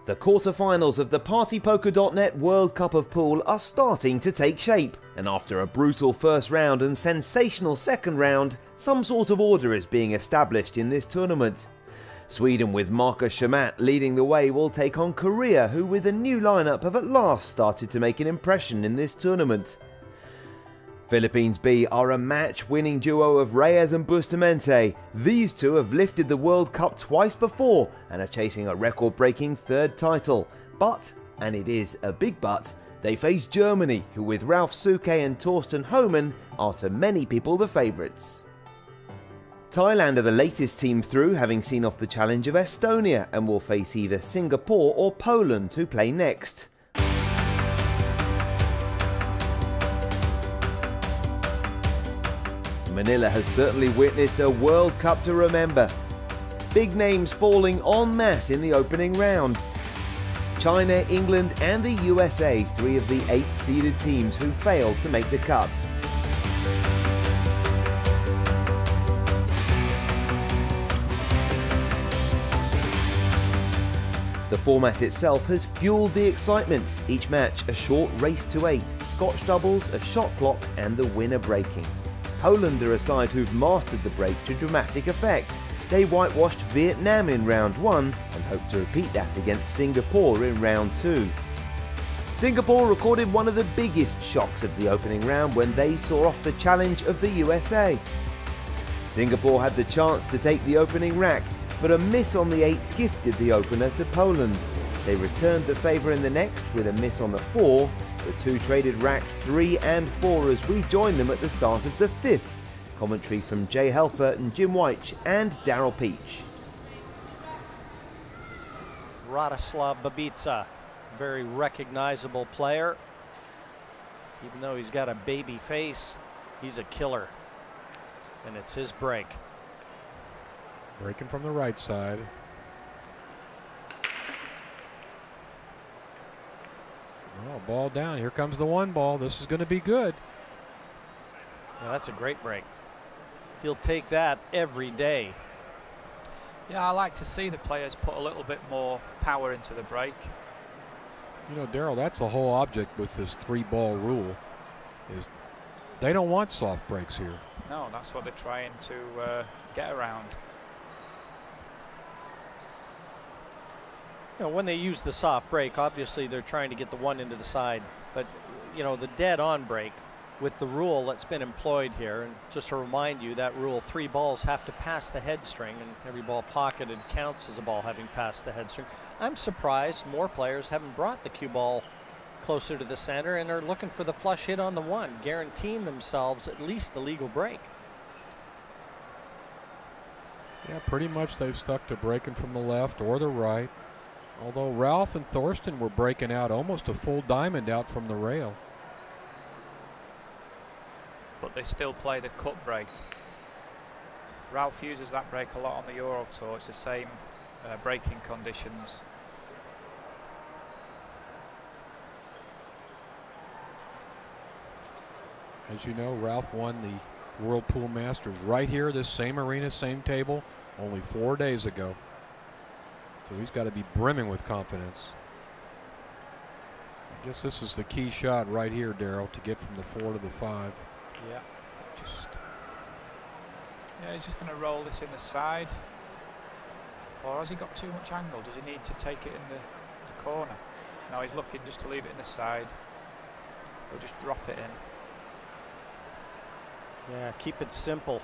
The quarterfinals of the PartyPoker.net World Cup of Pool are starting to take shape, and after a brutal first round and sensational second round, some sort of order is being established in this tournament. Sweden, with Marcus Shamat leading the way, will take on Korea, who with a new lineup have at last started to make an impression in this tournament. Philippines B are a match-winning duo of Reyes and Bustamante. These two have lifted the World Cup twice before and are chasing a record-breaking third title. But, and it is a big but, they face Germany, who with Ralf Suke and Torsten Homan are to many people the favourites. Thailand are the latest team through, having seen off the challenge of Estonia, and will face either Singapore or Poland to play next. Manila has certainly witnessed a World Cup to remember. Big names falling en masse in the opening round. China, England and the USA, 3 of the 8 seeded teams who failed to make the cut. The format itself has fueled the excitement. Each match a short race to 8, Scotch doubles, a shot clock and the winner breaking. Poland are a side who've mastered the break to dramatic effect. They whitewashed Vietnam in round 1 and hope to repeat that against Singapore in round 2. Singapore recorded one of the biggest shocks of the opening round when they saw off the challenge of the USA. Singapore had the chance to take the opening rack, but a miss on the 8 gifted the opener to Poland. They returned the favour in the next with a miss on the 4. The two traded racks 3 and 4 as we join them at the start of the 5th. Commentary from Jay Helfer and Jim Weich and Daryl Peach. Radoslav Babica, very recognizable player. Even though he's got a baby face, he's a killer. And it's his break. Breaking from the right side. Oh, ball down. Here comes the 1 ball. This is going to be good. Yeah, that's a great break. He'll take that every day. Yeah, I like to see the players put a little bit more power into the break. You know, Daryl, that's the whole object with this 3-ball rule, is they don't want soft breaks here. No, that's what they're trying to get around. You know, when they use the soft break, obviously they're trying to get the 1 into the side. But, you know, the dead-on break with the rule that's been employed here, and just to remind you, that rule, 3 balls have to pass the head string, and every ball pocketed counts as a ball having passed the head string. I'm surprised more players haven't brought the cue ball closer to the center and are looking for the flush hit on the 1, guaranteeing themselves at least the legal break. Yeah, pretty much they've stuck to breaking from the left or the right. Although Ralph and Thorsten were breaking out almost a full diamond out from the rail. But they still play the cut break. Ralph uses that break a lot on the Euro Tour. It's the same breaking conditions. As you know, Ralph won the World Pool Masters right here, this same arena, same table, only 4 days ago. So he's got to be brimming with confidence. I guess this is the key shot right here, Daryl, to get from the 4 to the 5. Yeah, he's just going to roll this in the side. Or has he got too much angle? Does he need to take it in the corner? No, he's looking just to leave it in the side. Or just drop it in. Yeah, keep it simple.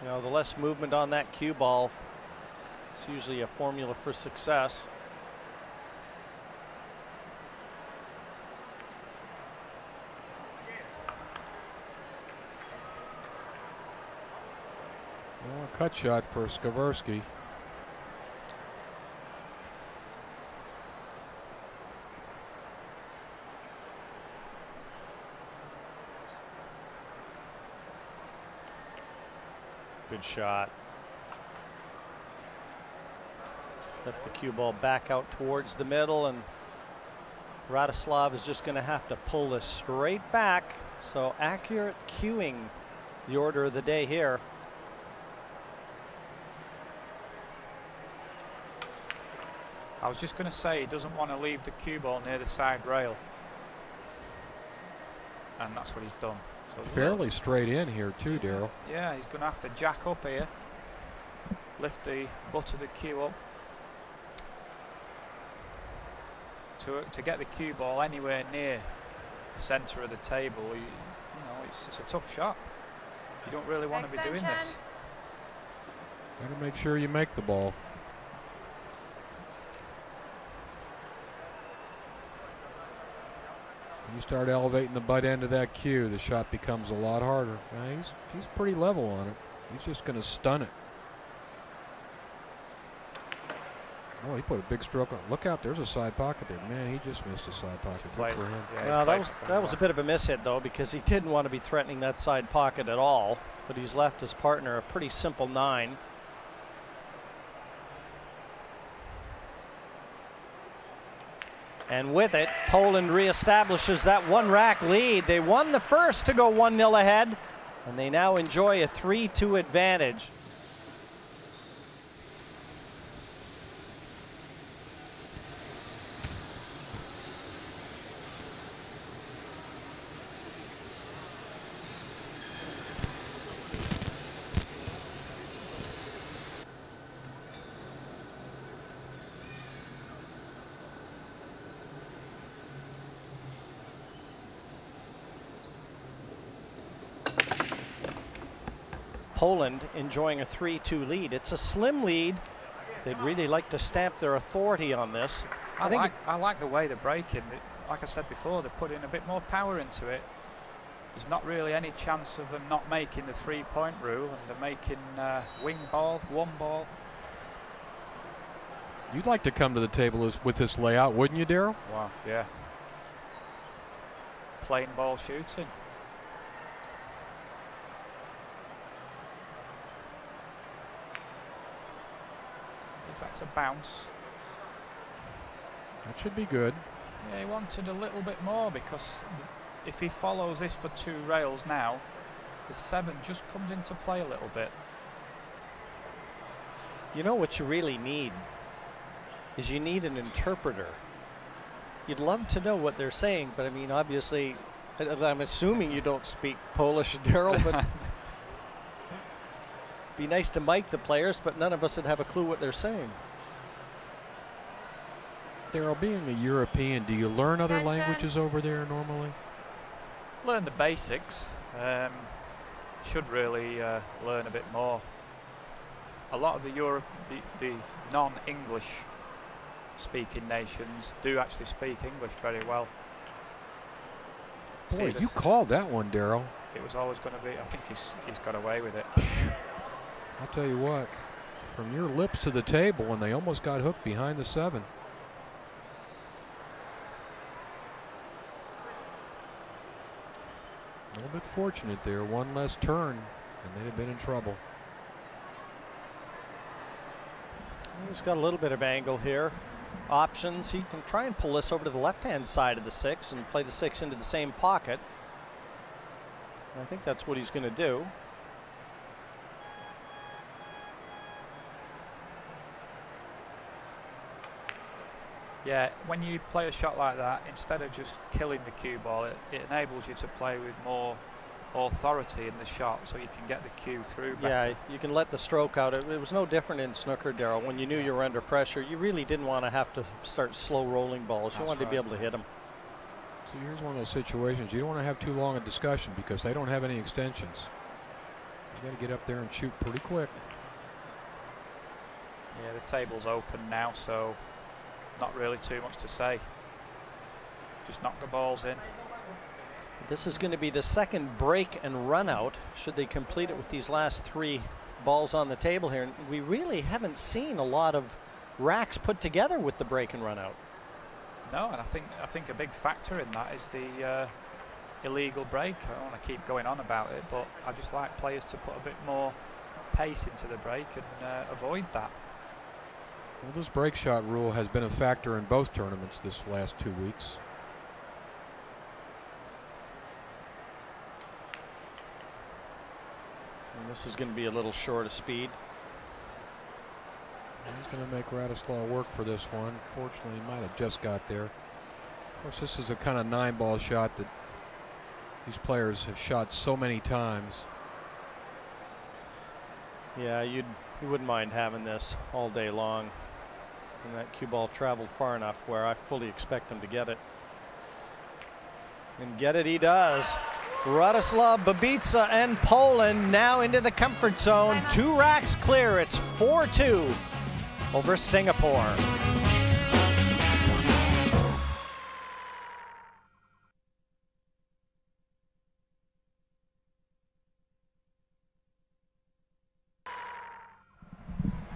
You know, the less movement on that cue ball, it's usually a formula for success. Well, a cut shot for Skaversky. Good shot. Left the cue ball back out towards the middle, and Radoslav is just going to have to pull this straight back. So accurate cueing, the order of the day here. I was just going to say he doesn't want to leave the cue ball near the side rail. And that's what he's done. So fairly straight in here too, Daryl. Yeah, he's going to have to jack up here. Lift the butt of the cue up. To get the cue ball anywhere near the centre of the table, you know, it's a tough shot. You don't really want to be doing this. Got to make sure you make the ball. When you start elevating the butt end of that cue, the shot becomes a lot harder. Now he's pretty level on it. He's just going to stun it. Oh, he put a big stroke on. Look out, there's a side pocket there. Man, he just missed a side pocket. Good for him. Yeah, that was a bit of a miss hit, though, because he didn't want to be threatening that side pocket at all. But he's left his partner a pretty simple 9. And with it, Poland reestablishes that 1-rack lead. They won the first to go 1-0 ahead, and they now enjoy a 3-2 advantage. Poland enjoying a 3-2 lead. It's a slim lead. They'd really like to stamp their authority on this. I like the way they're breaking. Like I said before, they're putting a bit more power into it. There's not really any chance of them not making the 3-point rule, and they're making wing ball, 1 ball. You'd like to come to the table with this layout, wouldn't you, Daryl? Wow, yeah. Plain ball shooting. That's a bounce. That should be good. Yeah, he wanted a little bit more, because if he follows this for 2 rails now, the 7 just comes into play a little bit. You know what you really need is you need an interpreter. You'd love to know what they're saying, but I mean, obviously, I'm assuming you don't speak Polish, Daryl, but be nice to mic the players, but none of us would have a clue what they're saying. Daryl, being a European, do you learn other languages over there normally? Learn the basics. Should really learn a bit more. A lot of the non-English speaking nations do actually speak English very well. Boy, you called that one, Daryl. It was always going to be. I think he's got away with it. I'll tell you what, from your lips to the table, and they almost got hooked behind the 7. A little bit fortunate there. 1 less turn, and they'd have been in trouble. He's got a little bit of angle here. Options. He can try and pull this over to the left-hand side of the 6 and play the 6 into the same pocket. I think that's what he's going to do. Yeah, when you play a shot like that, instead of just killing the cue ball, it enables you to play with more authority in the shot, so you can get the cue through better. Yeah, you can let the stroke out. It was no different in snooker, Daryl. When you knew you were under pressure, you really didn't want to have to start slow rolling balls. You wanted to be able to hit them. So here's one of those situations you don't want to have too long a discussion, because they don't have any extensions. You got to get up there and shoot pretty quick. Yeah, the table's open now, so not really too much to say. Just knock the balls in. This is going to be the second break and run out, should they complete it with these last 3 balls on the table here. And we really haven't seen a lot of racks put together with the break and run out. No, and I think a big factor in that is the illegal break. I don't want to keep going on about it, but I just like players to put a bit more pace into the break and avoid that. Well, this break shot rule has been a factor in both tournaments this last 2 weeks. And this is going to be a little short of speed. He's He's going to make Radislav work for this one. Fortunately, he might have just got there. Of course, this is a kind of 9-ball shot that these players have shot so many times. Yeah, you wouldn't mind having this all day long. And that cue ball traveled far enough where I fully expect him to get it. And get it he does. Radoslav Babica and Poland now into the comfort zone. 2 racks clear. It's 4-2 over Singapore.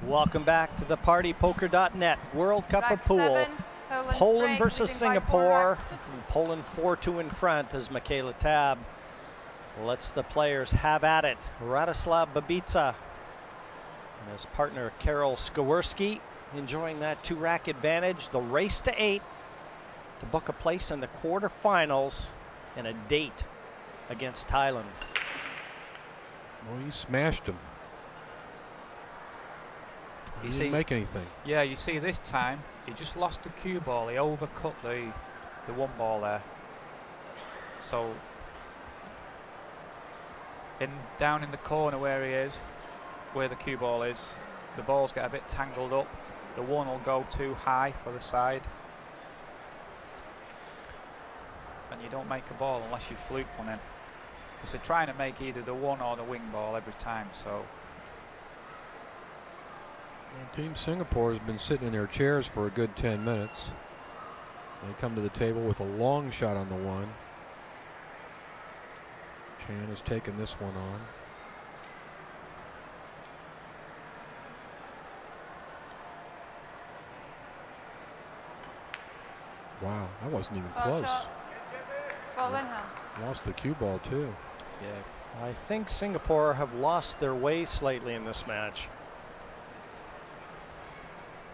Welcome back to the partypoker.net World Cup of Pool. Poland versus Singapore. And Poland 4-2 in front as Michaela Tab lets the players have at it. Radoslav Babica and his partner Karol Skawerski enjoying that 2-rack advantage. The race to 8 to book a place in the quarterfinals and a date against Thailand. Well, he smashed him. He didn't make anything. Yeah, you see this time he just lost the cue ball. He overcut the 1 ball there. So down in the corner where he is, where the cue ball is, the balls get a bit tangled up. The 1 will go too high for the side, and you don't make a ball unless you fluke one in, because they're trying to make either the 1 or the wing ball every time. So Team Singapore has been sitting in their chairs for a good 10 minutes. They come to the table with a long shot on the 1. Chan has taken this one on. Wow, that wasn't even close. Lost the cue ball too. Yeah, I think Singapore have lost their way slightly in this match.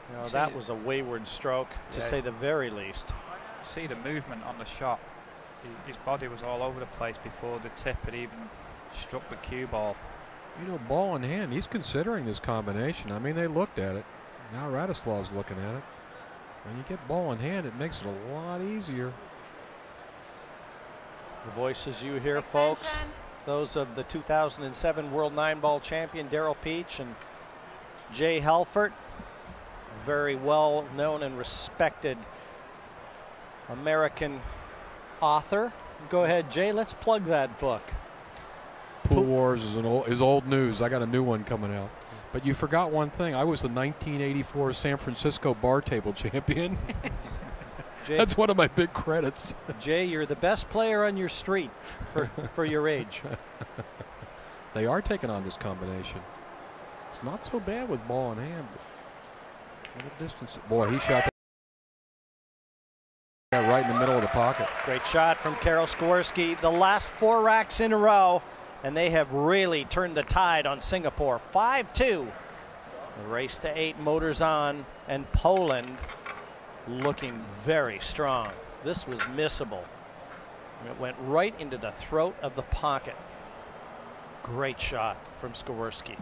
You know, that was a wayward stroke, to say the very least. See the movement on the shot. His body was all over the place before the tip had even struck the cue ball. You know, ball in hand, he's considering this combination. I mean, they looked at it. Now Radoslav's looking at it. When you get ball in hand, it makes it a lot easier. The voices you hear, folks, those of the 2007 World 9-ball champion Daryl Peach and Jay Halford. Very well known and respected American author. Go ahead, Jay, let's plug that book. Pool Wars is old news. I got a new one coming out. But you forgot one thing. I was the 1984 San Francisco bar table champion. Jay, that's one of my big credits. Jay, you're the best player on your street for your age. They are taking on this combination. It's not so bad with ball in hand. But distance. Boy, he shot that right in the middle of the pocket. Great shot from Karol Skawerski. The last 4 racks in a row, and they have really turned the tide on Singapore. 5-2. The race to 8 motors on, and Poland looking very strong. This was missable. It went right into the throat of the pocket. Great shot from Skawerski.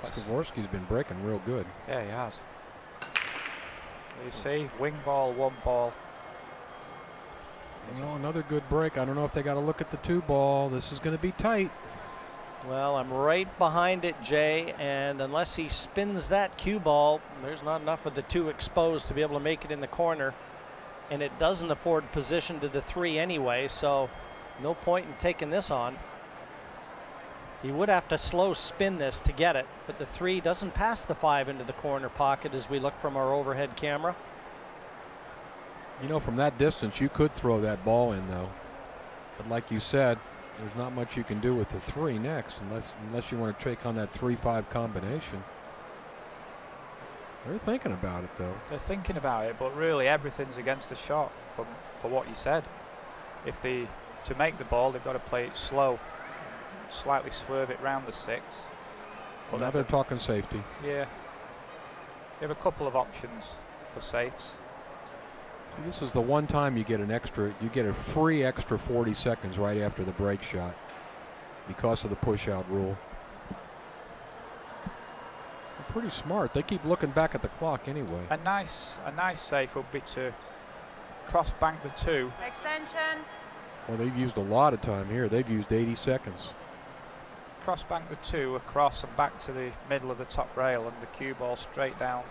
Skawerski's been breaking real good. Yeah, he has. You see, wing ball, 1 ball. Well, another good break. I don't know if they got to look at the 2 ball. This is going to be tight. Well, I'm right behind it, Jay, and unless he spins that cue ball, there's not enough of the 2 exposed to be able to make it in the corner, and it doesn't afford position to the 3 anyway, so no point in taking this on. He would have to slow spin this to get it, but the 3 doesn't pass the 5 into the corner pocket as we look from our overhead camera. You know, from that distance, you could throw that ball in, though. But like you said, there's not much you can do with the 3 next, unless you want to take on that 3-5 combination. They're thinking about it, though. They're thinking about it, but really everything's against the shot for what you said. If to make the ball, they've got to play it slow. Slightly swerve it round the 6. Well, now they're talking safety. Yeah. You have a couple of options for safes. See, this is the one time you get a free extra 40 seconds right after the break shot. because of the push-out rule. They're pretty smart. They keep looking back at the clock anyway. A nice save would be to cross bank the 2. Extension. Well, they've used a lot of time here. They've used 80 seconds. Cross bank the 2 across and back to the middle of the top rail, and the cue ball straight down,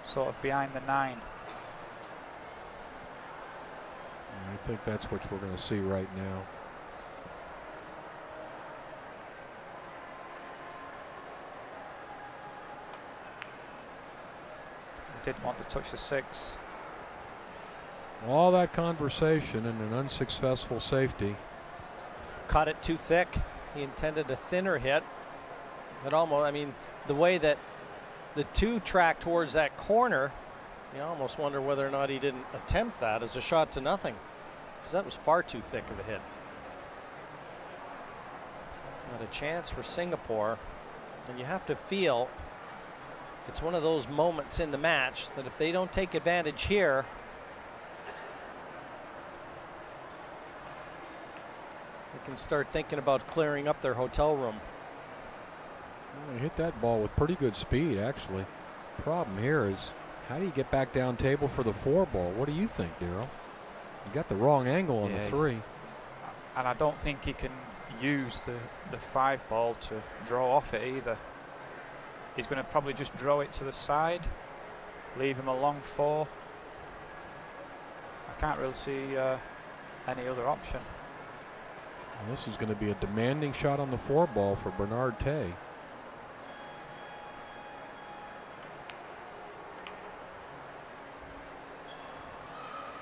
sort of behind the 9. I think that's what we're going to see right now. Didn't want to touch the 6. All that conversation and an unsuccessful safety. Caught it too thick. He intended a thinner hit. It almost, I mean, the way that the 2 tracked towards that corner, you almost wonder whether or not he didn't attempt that as a shot to nothing, because that was far too thick of a hit. Not a chance for Singapore, and you have to feel it's one of those moments in the match that if they don't take advantage here, they can start thinking about clearing up their hotel room. Well, he hit that ball with pretty good speed, actually. Problem here is, how do you get back down table for the 4 ball? What do you think, Daryl? You got the wrong angle on the 3. And I don't think he can use the 5 ball to draw off it either. He's going to probably just draw it to the side, leave him a long 4. I can't really see any other option. Well, this is going to be a demanding shot on the 4 ball for Bernard Tay.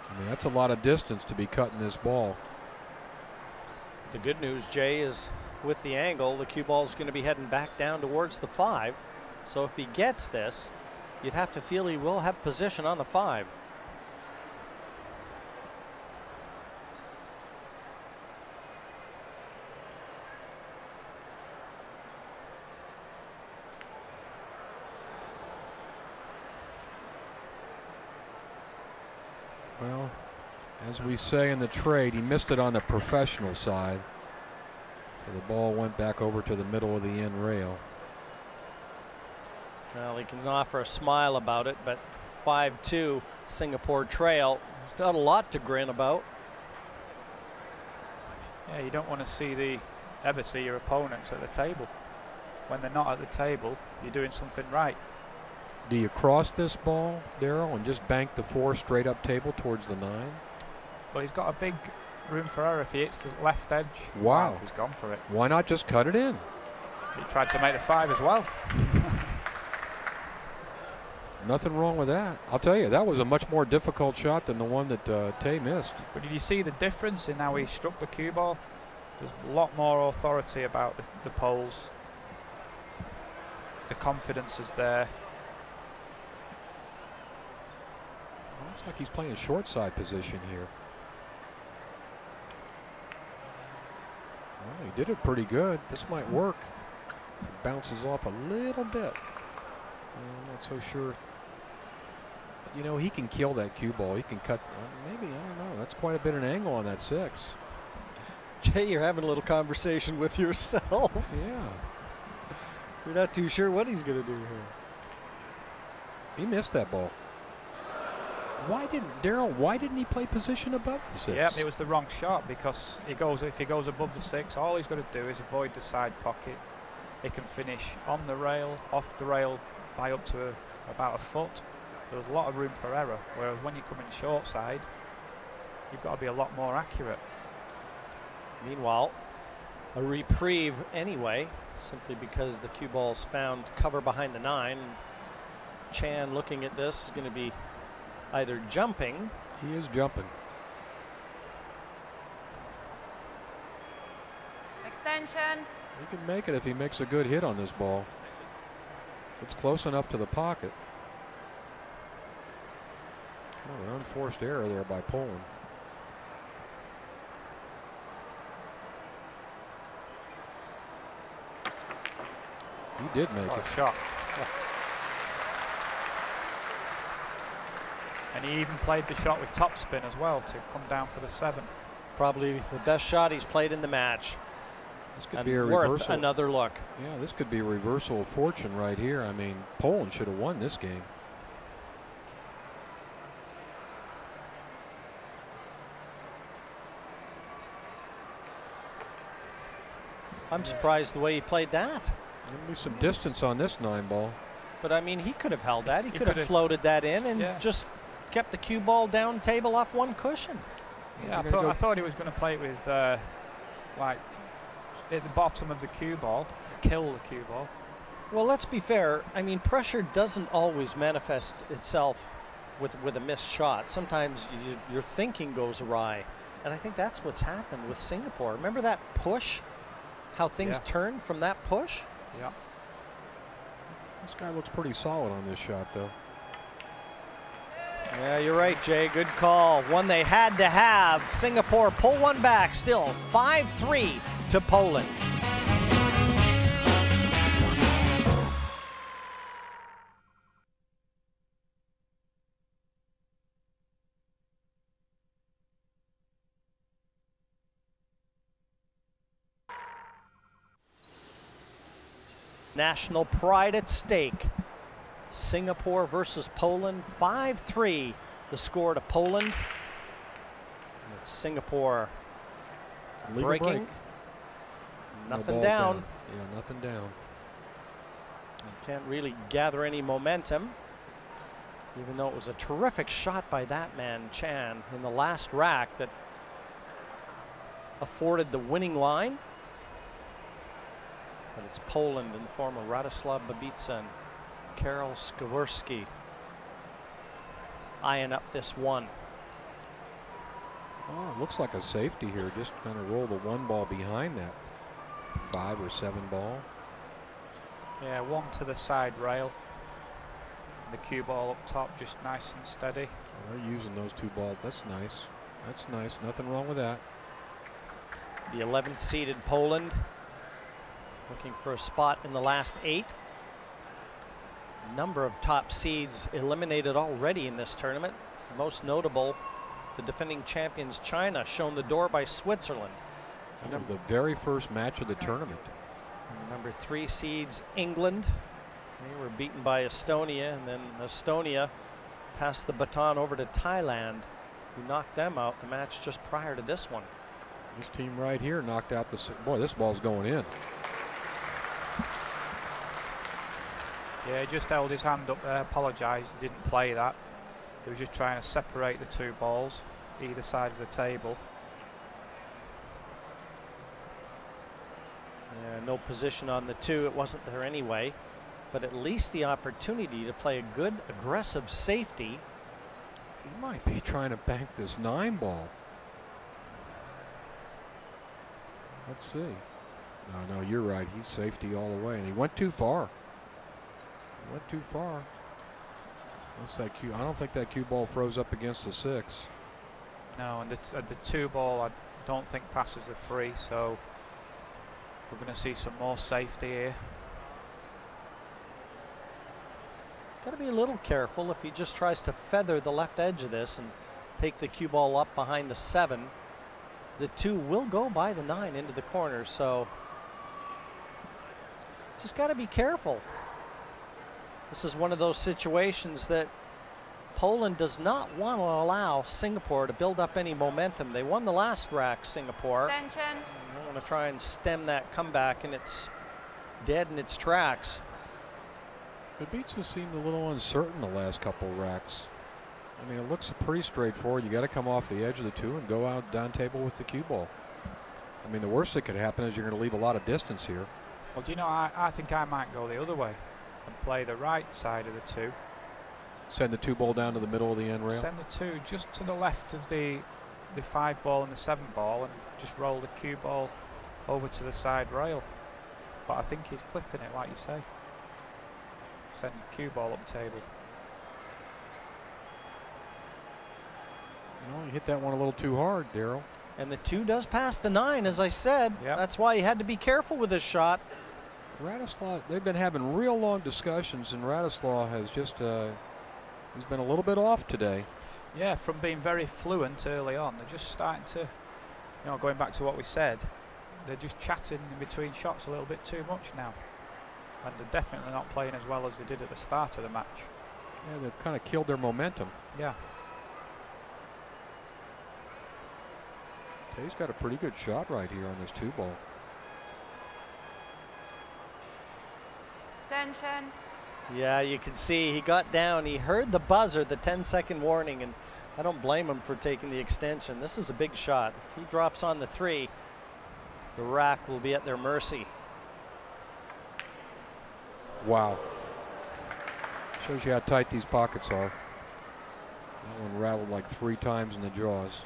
I mean, that's a lot of distance to be cutting this ball. The good news, Jay, is with the angle, the cue ball is going to be heading back down towards the 5. So if he gets this, you'd have to feel he will have position on the 5. Well, as we say in the trade, he missed it on the professional side. So the ball went back over to the middle of the end rail. Well, he can offer a smile about it, but 5-2 Singapore trail. There's not a lot to grin about. Yeah, you don't want to ever see your opponents at the table. When they're not at the table, you're doing something right. Do you cross this ball, Daryl, and just bank the 4 straight up table towards the 9? Well, he's got a big room for error if he hits the left edge. Wow. He's gone for it. Why not just cut it in? He tried to make the 5 as well. Nothing wrong with that. I'll tell you, that was a much more difficult shot than the one that Tay missed. But did you see the difference in how he struck the cue ball? There's a lot more authority about the poles. The confidence is there. Looks like he's playing short side position here. Well, he did it pretty good. This might work. It bounces off a little bit. I'm not so sure. But, you know, he can kill that cue ball. He can cut. Maybe, I don't know. That's quite a bit of an angle on that 6. Jay, you're having a little conversation with yourself. Yeah. You're not too sure what he's going to do here. He missed that ball. Why didn't he play position above the 6? Yeah, it was the wrong shot, because if he goes above the 6, all he's got to do is avoid the side pocket. He can finish on the rail, off the rail by up to about a foot. There's a lot of room for error, whereas when you come in short side, you've got to be a lot more accurate. Meanwhile, a reprieve anyway, simply because the cue ball's found cover behind the 9. Chan, looking at this, is going to be either jumping. He is jumping. Extension. He can make it if he makes a good hit on this ball. It's close enough to the pocket. Oh, an unforced error there by Poland. He did make it. Shot. Yeah. And he even played the shot with topspin as well to come down for the 7. Probably the best shot he's played in the match. This could and be a worth reversal. another look. Yeah, this could be a reversal of fortune right here. I mean, Poland should have won this game. I'm surprised the way he played that. There'll be some distance on this 9-ball. But I mean, he could have held that. He could have could've- floated that in and Yeah. just kept the cue ball down table off one cushion. Yeah, I thought he was going to play it with like at the bottom of the cue ball, kill the cue ball. Well, let's be fair. I mean, pressure doesn't always manifest itself with a missed shot. Sometimes your thinking goes awry. And I think that's what's happened with Singapore. Remember that push? How things turned from that push? Yeah. This guy looks pretty solid on this shot, though. Yeah, you're right, Jay. Good call. One they had to have. Singapore pull one back. Still 5-3 to Poland. National pride at stake. Singapore versus Poland, 5-3 the score to Poland. And it's Singapore breaking. Nothing down. Yeah, nothing down. Can't really gather any momentum, even though it was a terrific shot by that man, Chan, in the last rack that afforded the winning line. But it's Poland in the form of Radoslav Babica and Karol Skaworski eyeing up this one. Oh, it looks like a safety here. Just kind of roll the 1 ball behind that 5 or 7 ball. Yeah, one to the side rail. The cue ball up top, just nice and steady. Oh, they're using those 2 balls. That's nice. That's nice. Nothing wrong with that. The 11th seeded Poland looking for a spot in the last 8. Number of top seeds eliminated already in this tournament. Most notable, the defending champions China, shown the door by Switzerland. That was the very first match of the tournament. Number 3 seeds England. They were beaten by Estonia, and then Estonia passed the baton over to Thailand, who knocked them out the match just prior to this one. This team right here knocked out the... Boy, this ball's going in. Yeah, he just held his hand up there, apologised, he didn't play that. He was just trying to separate the 2 balls, either side of the table. Yeah, no position on the 2, it wasn't there anyway. But at least the opportunity to play a good, aggressive safety. He might be trying to bank this 9 ball. Let's see. No, you're right. He's safety all the way, and he went too far. He went too far. What's that cue? I don't think that cue ball froze up against the 6. No, and the 2 ball I don't think passes the 3, so we're going to see some more safety here. Got to be a little careful if he just tries to feather the left edge of this and take the cue ball up behind the 7. The 2 will go by the 9 into the corner, so just got to be careful. This is one of those situations that Poland does not want to allow Singapore to build up any momentum. They won the last rack, Singapore. Attention. They want to try and stem that comeback, and it's dead in its tracks. Babica seemed a little uncertain the last couple racks. I mean, it looks pretty straightforward. You got to come off the edge of the 2 and go out down table with the cue ball. I mean, the worst that could happen is you're going to leave a lot of distance here. Well, do you know, I think I might go the other way and play the right side of the 2. Send the 2 ball down to the middle of the end rail. Send the 2 just to the left of the 5 ball and the 7 ball, and just roll the cue ball over to the side rail. But I think he's clipping it, like you say. Send the cue ball up table. No, you hit that one a little too hard, Daryl. And the 2 does pass the 9, as I said. Yep. That's why he had to be careful with this shot. Radoslav, they've been having real long discussions, and Radoslav has just he's been a little bit off today. Yeah, from being very fluent early on, they're just starting to, you know, going back to what we said, they're just chatting in between shots a little bit too much now. And they're definitely not playing as well as they did at the start of the match. Yeah, they've kind of killed their momentum. Yeah. He's got a pretty good shot right here on this 2-ball. Extension. Yeah, you can see he got down. He heard the buzzer, the 10-second warning, and I don't blame him for taking the extension. This is a big shot. If he drops on the 3, the rack will be at their mercy. Wow. Shows you how tight these pockets are. That one rattled like 3 times in the jaws.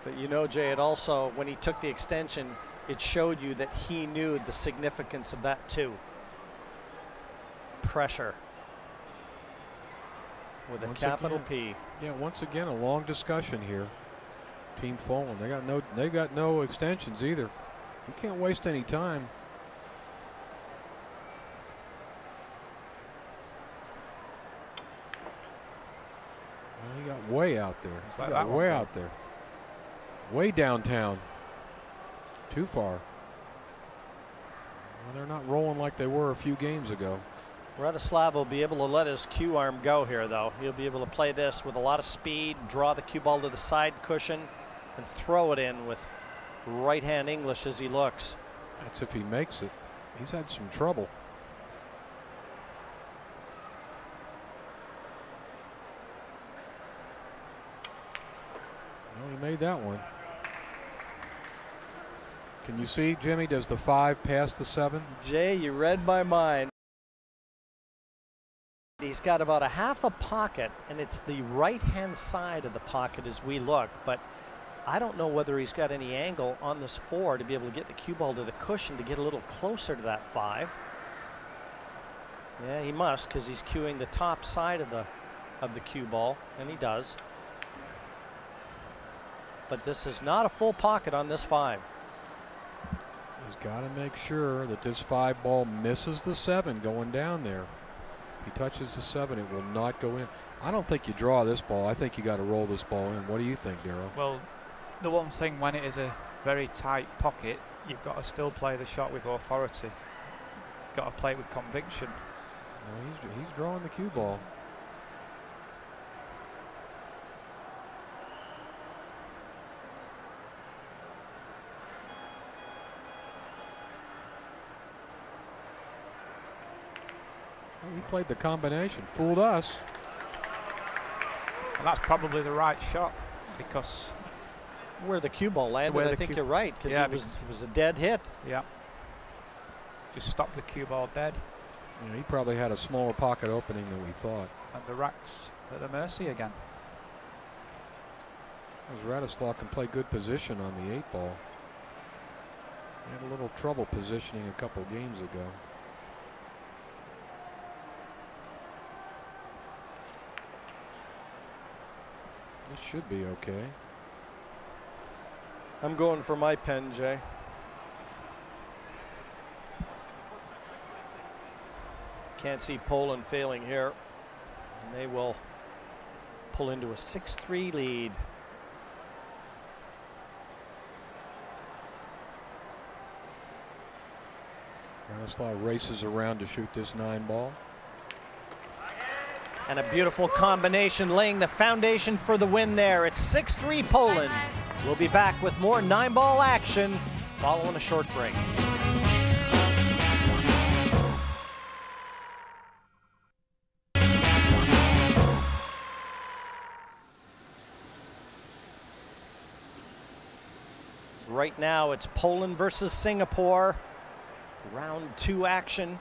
But you know, Jay, it also, when he took the extension, it showed you that he knew the significance of that too. Pressure. With a capital P. Yeah, once again, a long discussion here. Team Folan, they got no extensions either. You can't waste any time. Well, he got way out there. He got way out there. Way downtown. Too far. Well, they're not rolling like they were a few games ago. Radislav will be able to let his cue arm go here, though. He'll be able to play this with a lot of speed, draw the cue ball to the side cushion, and throw it in with right-hand English as he looks. That's if he makes it. He's had some trouble. Well, he made that one. Can you see, Jimmy, does the 5 pass the 7? Jay, you read my mind. He's got about a half a pocket, and it's the right-hand side of the pocket as we look, but I don't know whether he's got any angle on this 4 to be able to get the cue ball to the cushion to get a little closer to that 5. Yeah, he must, because he's cueing the top side of the cue ball, and he does. But this is not a full pocket on this 5. He's got to make sure that this 5 ball misses the 7 going down there. If he touches the 7, it will not go in. I don't think you draw this ball. I think you got to roll this ball in. What do you think, Darryl? Well, the one thing when it is a very tight pocket, you've got to still play the shot with authority. Got to play it with conviction. Well, he's drawing the cue ball. He played the combination, fooled us. And that's probably the right shot, because where the cue ball landed, I think you're right, because it was a dead hit. Yeah. Just stopped the cue ball dead. Yeah, he probably had a smaller pocket opening than we thought. And the rack's at the mercy again. Radislav can play good position on the 8 ball. He had a little trouble positioning a couple games ago. This should be okay. I'm going for my pen, Jay. Can't see Poland failing here. And they will pull into a 6-3 lead. Radislav races around to shoot this 9 ball. And a beautiful combination laying the foundation for the win there. It's 6-3 Poland. We'll be back with more 9-ball action following a short break. Right now it's Poland versus Singapore. Round 2 action.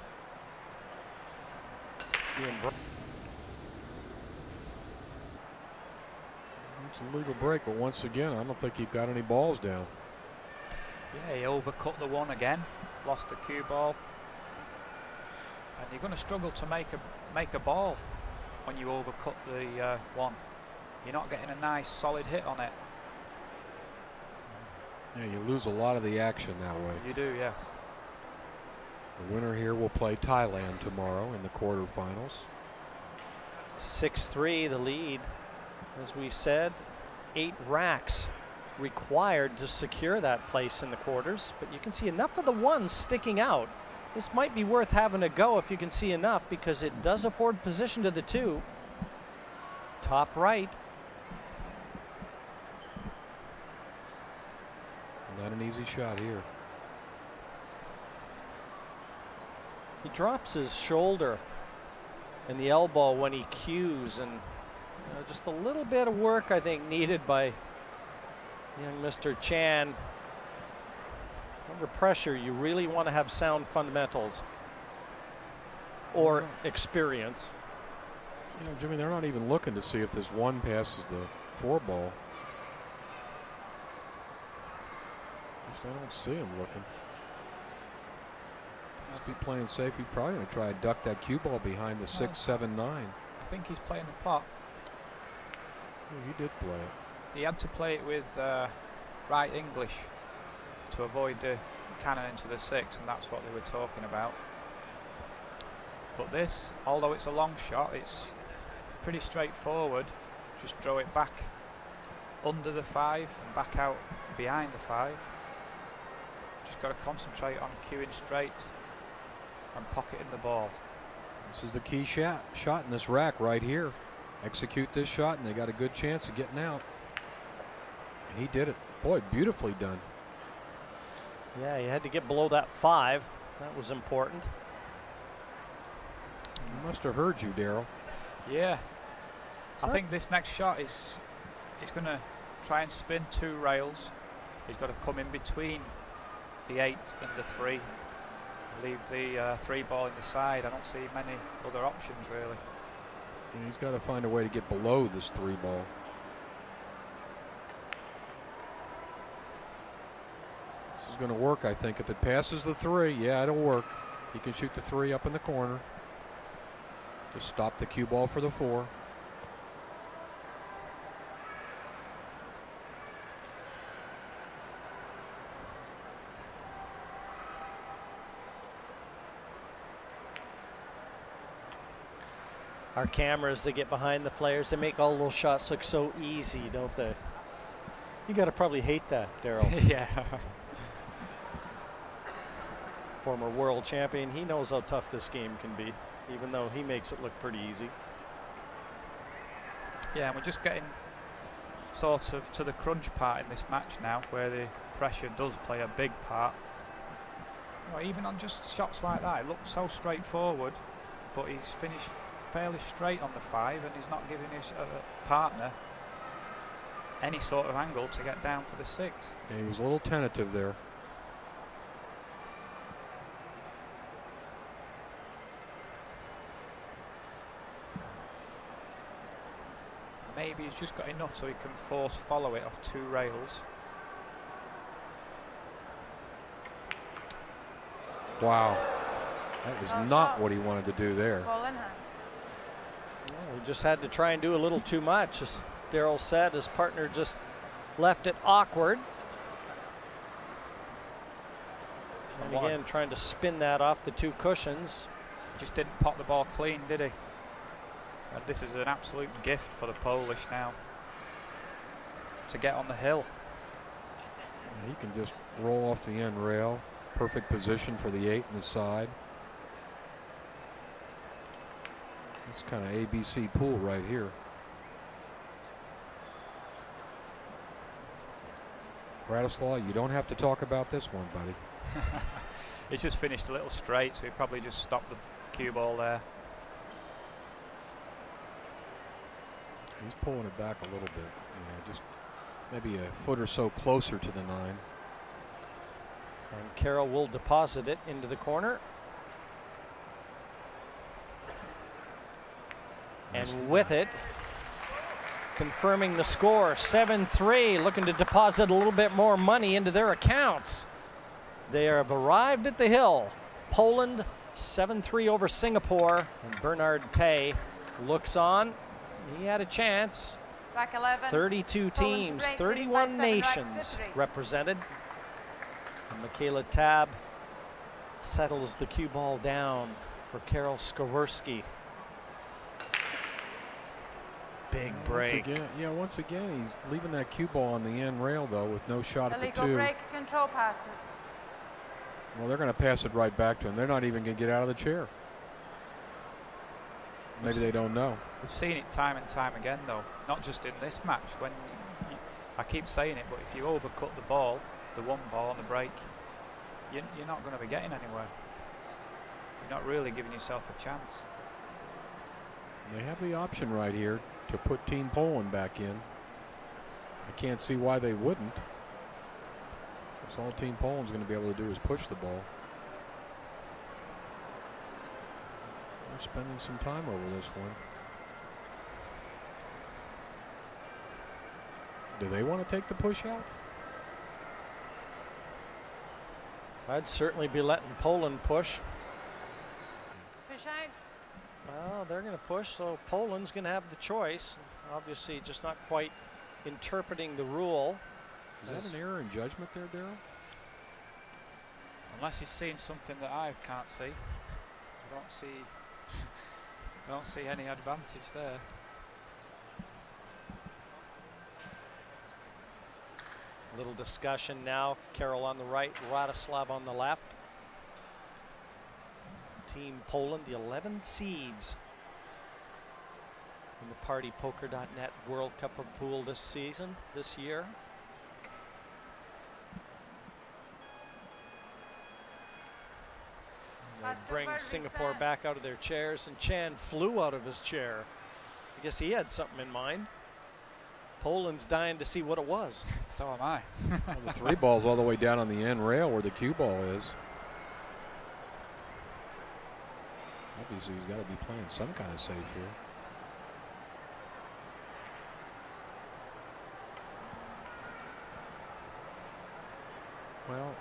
It's a legal break, but once again, I don't think he got any balls down. Yeah, he overcut the 1 again, lost the cue ball, and you're going to struggle to make a ball when you overcut the 1. You're not getting a nice solid hit on it. Yeah, you lose a lot of the action that way. You do, yes. The winner here will play Thailand tomorrow in the quarterfinals. 6-3 the lead. As we said, 8 racks required to secure that place in the quarters, but you can see enough of the ones sticking out. This might be worth having a go if you can see enough, because it does afford position to the 2. Top right. Not an easy shot here. He drops his shoulder and the elbow when he cues, and just a little bit of work, I think, needed by young Mr. Chan. Under pressure, you really want to have sound fundamentals or experience. You know, Jimmy, they're not even looking to see if this 1 passes the 4 ball. Just I don't see him looking. Must be playing safe. He's probably going to try to duck that cue ball behind the 6, 7, 9. I think he's playing the pot. Oh, he did play it. He had to play it with right English to avoid the cannon into the 6, and that's what they were talking about. But this, although it's a long shot, it's pretty straightforward. Just draw it back under the 5 and back out behind the 5. Just got to concentrate on cueing straight and pocketing the ball. This is the key shot in this rack right here. Execute this shot and they got a good chance of getting out. And he did it. Boy, beautifully done. Yeah, you had to get below that 5. That was important. He must have heard you, Daryl. Yeah. I think this next shot is he's going to try and spin 2 rails. He's got to come in between the 8 and the 3. Leave the 3 ball in the side. I don't see many other options really. And he's got to find a way to get below this 3 ball. This is going to work, I think. If it passes the 3, yeah, it'll work. He can shoot the 3 up in the corner. Just stop the cue ball for the 4. Our cameras, they get behind the players. They make all those shots look so easy, don't they? You got to probably hate that, Daryl. Yeah. Former world champion. He knows how tough this game can be, even though he makes it look pretty easy. Yeah, and we're just getting sort of to the crunch part in this match now, where the pressure does play a big part. You know, even on just shots like that, it looks so straightforward, but he's finished fairly straight on the 5, and he's not giving his partner any sort of angle to get down for the 6. Yeah, he was a little tentative there. Maybe he's just got enough so he can force follow it off 2 rails. Wow. That is not what he wanted to do there. Ball in hand. He just had to try and do a little too much. As Daryl said, his partner just left it awkward. And again, trying to spin that off the 2 cushions. Just didn't pop the ball clean, did he? And this is an absolute gift for the Polish now to get on the hill. He can just roll off the end rail. Perfect position for the 8 in the side. It's kind of ABC pool right here. Bratislav, you don't have to talk about this one, buddy. He's just finished a little straight, so he probably just stopped the cue ball there. He's pulling it back a little bit. Yeah, just maybe a foot or so closer to the 9. And Carroll will deposit it into the corner. And with it, confirming the score, 7-3, looking to deposit a little bit more money into their accounts. They have arrived at the hill. Poland 7-3 over Singapore, and Bernard Tay looks on. He had a chance. Rack 11. 32 teams, 31 nations represented. And Michaela Tab settles the cue ball down for Karol Skawersky. Big break. Once again, he's leaving that cue ball on the end rail, though, with no shot at the Illegal 2. break control passes. Well, they're going to pass it right back to him. They're not even going to get out of the chair. Maybe they don't know. We've seen it time and time again, though, not just in this match. When I keep saying it, but if you overcut the ball, the 1 ball on the break, you're not going to be getting anywhere. You're not really giving yourself a chance. They have the option right here to put Team Poland back in. I can't see why they wouldn't. That's all Team Poland's going to be able to do is push the ball. They're spending some time over this one. Do they want to take the push out? I'd certainly be letting Poland push. Push out. Well, they're going to push, so Poland's going to have the choice. Obviously, just not quite interpreting the rule. Is that an error in judgment there, Daryl? Unless he's seen something that I can't see. I don't see any advantage there. Little discussion now. Carroll on the right, Radoslav on the left. Team Poland, the 11 seeds in the PartyPoker.net World Cup of Pool this year. They bring Singapore back out of their chairs, and Chan flew out of his chair. I guess he had something in mind. Poland's dying to see what it was. So am I. Well, the 3 ball's all the way down on the end rail where the cue ball is. Obviously, he's got to be playing some kind of safe here. Well,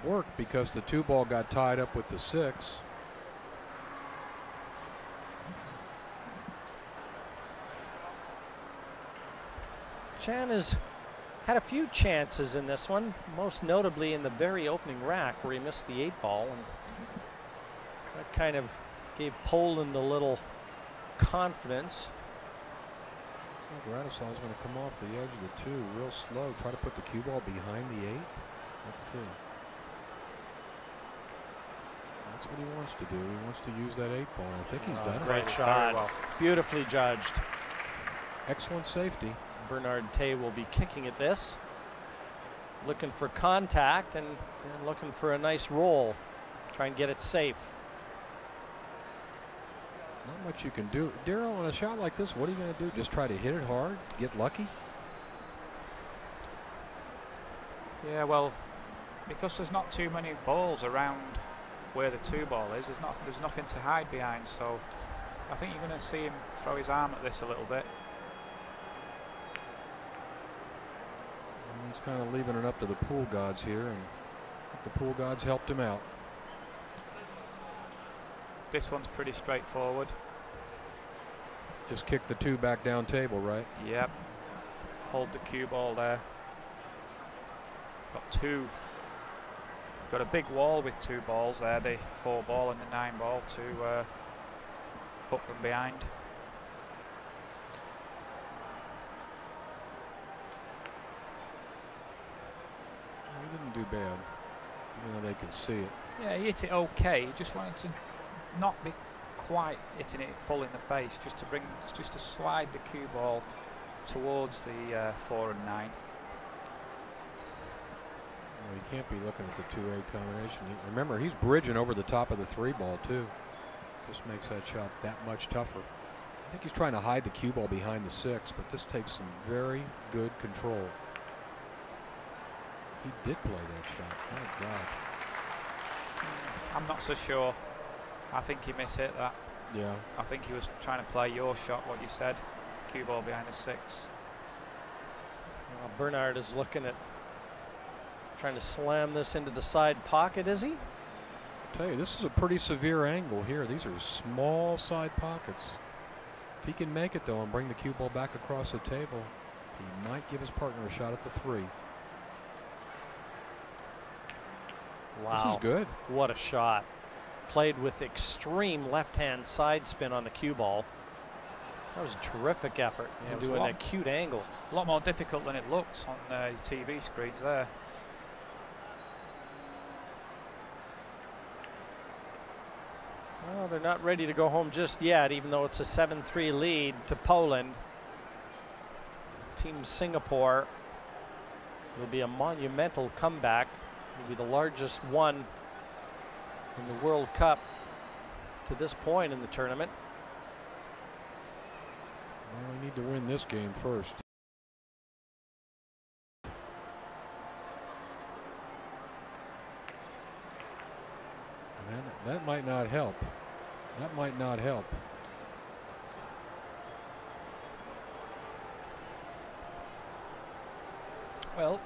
worked because the 2 ball got tied up with the 6. Chan has had a few chances in this one, most notably in the very opening rack where he missed the 8 ball, and that kind of gave Poland a little confidence. Looks like Radoslav's going to come off the edge of the 2 real slow, try to put the cue ball behind the 8. Let's see. That's what he wants to do. He wants to use that 8 ball. I think he's done it. Great shot. Well. Beautifully judged. Excellent safety. Bernard Tay will be kicking at this, looking for contact and looking for a nice roll. Try and get it safe. Not much you can do. Daryl, on a shot like this, what are you going to do? Just try to hit it hard? Get lucky? Yeah, well, because there's not too many balls around where the 2 ball is, there's nothing to hide behind, so I think you're going to see him throw his arm at this a little bit. He's kind of leaving it up to the pool gods here, and the pool gods helped him out. This one's pretty straightforward. Just kick the 2 back down table, right? Yep. Hold the cue ball there. Got 2. Got a big wall with 2 balls there, the 4 ball and the 9 ball to hook them behind. He didn't do bad, even though they can see it. Yeah, he hit it okay. He just wanted to not be quite hitting it full in the face, just to slide the cue ball towards the 4 and 9. Well, you can't be looking at the 2-8 combination. Remember, he's bridging over the top of the 3 ball too. Just makes that shot that much tougher. I think he's trying to hide the cue ball behind the 6, but this takes some very good control. He did play that shot. My God. I'm not so sure. I think he mishit that. Yeah. I think he was trying to play your shot, what you said. Cue ball behind the 6. Well, Bernard is looking at trying to slam this into the side pocket, is he? I'll tell you, this is a pretty severe angle here. These are small side pockets. If he can make it, though, and bring the cue ball back across the table, he might give his partner a shot at the 3. Wow. This is good. What a shot. played with extreme left-hand side spin on the cue ball. That was a terrific effort into an acute angle. A lot more difficult than it looks on TV screens there. Well, they're not ready to go home just yet, even though it's a 7-3 lead to Poland. Team Singapore will be a monumental comeback. It will be the largest one in the World Cup to this point in the tournament. Well, we need to win this game first. And that might not help. That might not help. Well,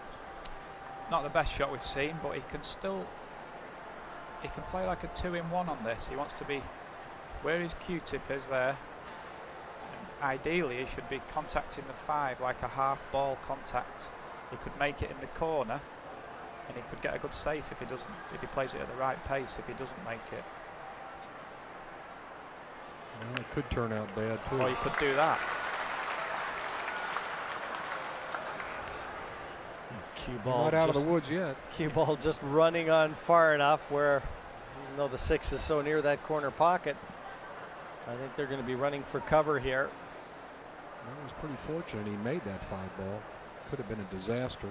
not the best shot we've seen, but he can play like a 2-in-1 on this. He wants to be where his Q-tip is there. And ideally, he should be contacting the 5 like a half ball contact. He could make it in the corner, and he could get a good safe if he plays it at the right pace. If he doesn't make it, well, it could turn out bad too. or he could do that. Cue ball not out of the woods yet. Cue ball just running on far enough where, even though the 6 is so near that corner pocket, I think they're going to be running for cover here. Well, he was pretty fortunate he made that 5 ball. Could have been a disaster.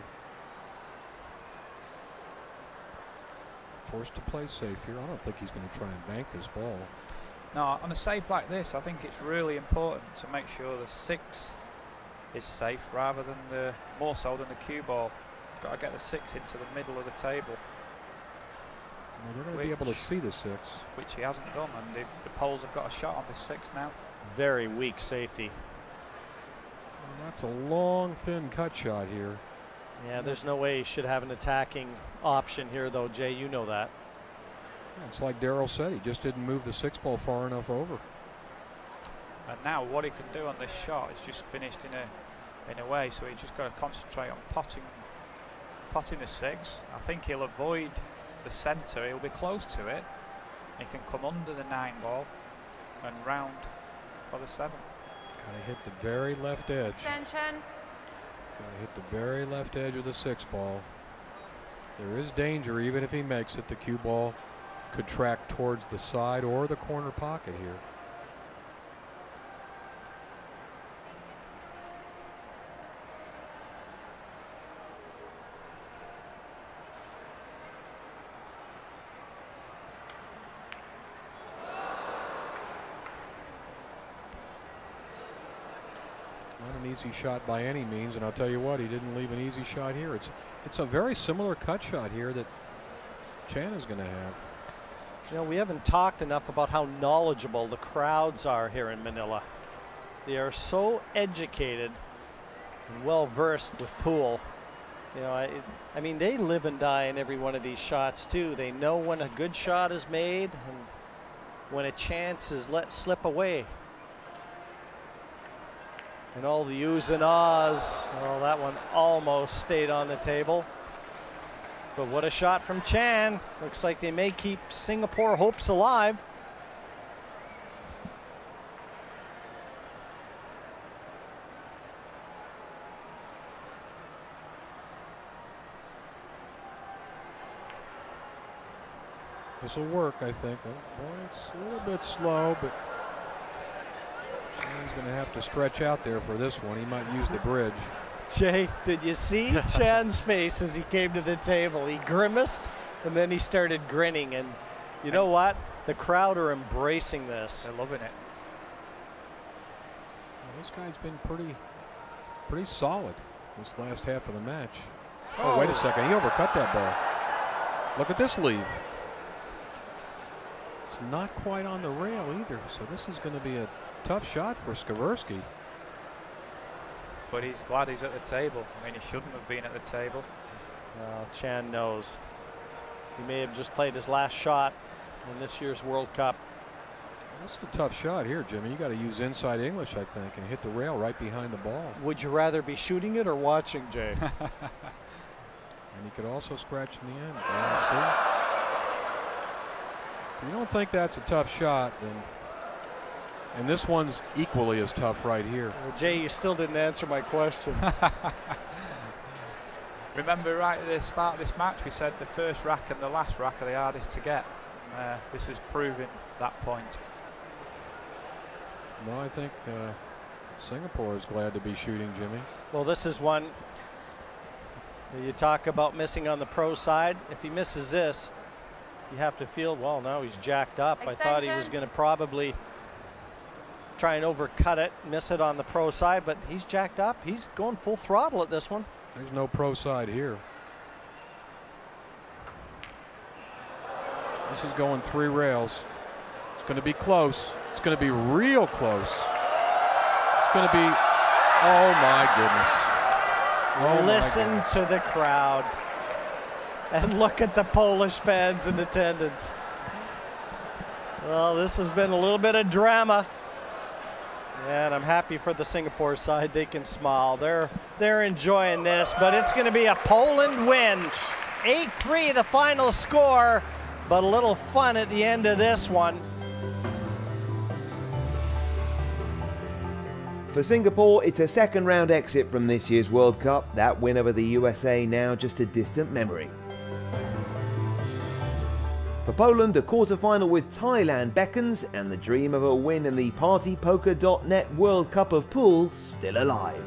Forced to play safe here. I don't think he's going to try and bank this ball. No, on a safe like this, I think it's really important to make sure the 6 is safe rather than more so than the cue ball. Got to get the 6 into the middle of the table. Well, they're going to be able to see the 6, which he hasn't done, and the Poles have got a shot on this 6 now. Very weak safety. Well, that's a long, thin cut shot here. Yeah, there's no way he should have an attacking option here, though, Jay. You know that. Yeah, it's like Darryl said, he just didn't move the 6 ball far enough over. And now what he can do on this shot is just finished in a way, so he's just got to concentrate on potting the 6. I think he'll avoid the centre. He'll be close to it. He can come under the 9 ball and round for the 7. Got to hit the very left edge. Extension. Got to hit the very left edge of the 6 ball. There is danger even if he makes it. The cue ball could track towards the side or the corner pocket here. Not an easy shot by any means, and I'll tell you what, he didn't leave an easy shot here. It's a very similar cut shot here that Chan is going to have. You know, we haven't talked enough about how knowledgeable the crowds are here in Manila. They are so educated and well versed with pool. You know, I mean, they live and die in every one of these shots too. They know when a good shot is made and when a chance is let slip away. And all the oohs and ahs. Well, that one almost stayed on the table. But what a shot from Chan. Looks like they may keep Singapore hopes alive. This will work, I think. Oh, boy, it's a little bit slow, but Chan's going to have to stretch out there for this one. He might use the bridge. Jay, did you see Chan's face as he came to the table? He grimaced and then he started grinning. And you know what? The crowd are embracing this. They're loving it. Well, this guy's been pretty solid this last half of the match. Oh, wait a second. He overcut that ball. Look at this leave. It's not quite on the rail either. So this is going to be a tough shot for Skaversky. But he's glad he's at the table. I mean, he shouldn't have been at the table. Well, Chan knows. He may have just played his last shot in this year's World Cup. That's a tough shot here, Jimmy. You got to use inside English, I think, and hit the rail right behind the ball. Would you rather be shooting it or watching, Jay? And he could also scratch in the end. Yeah, see? If you don't think that's a tough shot, then, and this one's equally as tough right here. Well, Jay, you still didn't answer my question. Remember right at the start of this match, we said the first rack and the last rack are the hardest to get. This is proving that point. No, I think Singapore is glad to be shooting, Jimmy. Well, this is one you talk about missing on the pro side. If he misses this, you have to feel, well, now he's jacked up. I thought he was going to probably try and overcut it, miss it on the pro side, but he's jacked up. He's going full throttle at this one. There's no pro side here. This is going 3 rails. It's going to be close. It's going to be real close. It's going to be, oh my goodness. Oh, listen to the crowd and look at the Polish fans in attendance. Well, this has been a little bit of drama, and I'm happy for the Singapore side. They can smile. They're enjoying this, but it's going to be a Poland win. 8-3 the final score, but a little fun at the end of this one. For Singapore, it's a second round exit from this year's World Cup. That win over the USA now just a distant memory. For Poland, the quarter-final with Thailand beckons, and the dream of a win in the PartyPoker.net World Cup of Pool still alive.